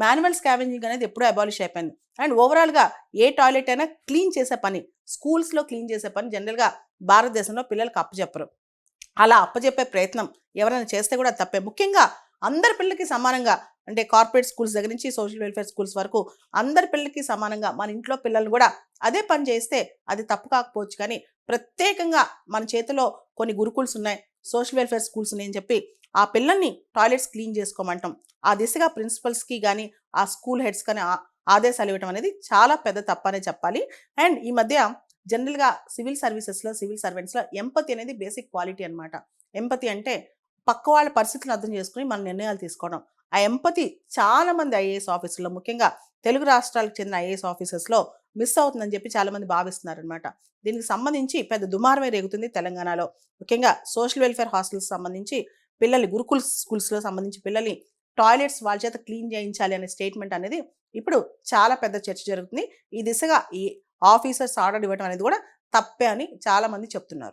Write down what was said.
Manual scavenging అనేది ఎప్పుడూ abolish అయిపోయింది. అండ్ ఓవరాల్గా ఏ టాయిలెట్ అయినా క్లీన్ చేసే పని, స్కూల్స్లో క్లీన్ చేసే పని జనరల్గా భారతదేశంలో పిల్లలకు అప్పచెప్పరు. అలా అప్పచెప్పే ప్రయత్నం ఎవరైనా చేస్తే కూడా తప్పే. ముఖ్యంగా అందరి పిల్లలకి సమానంగా, అంటే కార్పొరేట్ స్కూల్స్ దగ్గర నుంచి సోషల్ వెల్ఫేర్ స్కూల్స్ వరకు అందరి పిల్లలకి సమానంగా మన ఇంట్లో పిల్లలు కూడా అదే పని చేస్తే అది తప్పు కాకపోవచ్చు. కానీ ప్రత్యేకంగా మన చేతిలో కొన్ని గురుకుల్స్ ఉన్నాయి, సోషల్ వెల్ఫేర్ స్కూల్స్ ఉన్నాయని చెప్పి ఆ పిల్లల్ని టాయిలెట్స్ క్లీన్ చేసుకోమంటాం. ఆ దిశగా ప్రిన్సిపల్స్కి కానీ ఆ స్కూల్ హెడ్స్ కానీ ఆదేశాలు ఇవ్వడం అనేది చాలా పెద్ద తప్పనే చెప్పాలి. అండ్ ఈ మధ్య జనరల్గా సివిల్ సర్వీసెస్లో, సివిల్ సర్వెంట్స్లో ఎంపతి అనేది బేసిక్ క్వాలిటీ అనమాట. ఎంపతి అంటే పక్క వాళ్ళ పరిస్థితులను అర్థం చేసుకుని మన నిర్ణయాలు తీసుకోవడం. ఆ ఎంపతి చాలామంది ఐఏఎస్ ఆఫీసర్లో, ముఖ్యంగా తెలుగు రాష్ట్రాలకు చెందిన ఐఏఎస్ ఆఫీసర్స్లో మిస్ అవుతుందని చెప్పి చాలామంది భావిస్తున్నారనమాట. దీనికి సంబంధించి పెద్ద దుమారమే రేగుతుంది తెలంగాణలో. ముఖ్యంగా సోషల్ వెల్ఫేర్ హాస్టల్స్ సంబంధించి పిల్లల్ని, గురుకుల్ స్కూల్స్లో సంబంధించి పిల్లల్ని టాయిలెట్స్ వాళ్ళ చేత క్లీన్ చేయించాలి అనే స్టేట్మెంట్ అనేది ఇప్పుడు చాలా పెద్ద చర్చ జరుగుతుంది. ఈ దిశగా ఈ ఆఫీసర్స్ ఆర్డర్ ఇవ్వడం అనేది కూడా తప్పే అని చాలామంది చెప్తున్నారు.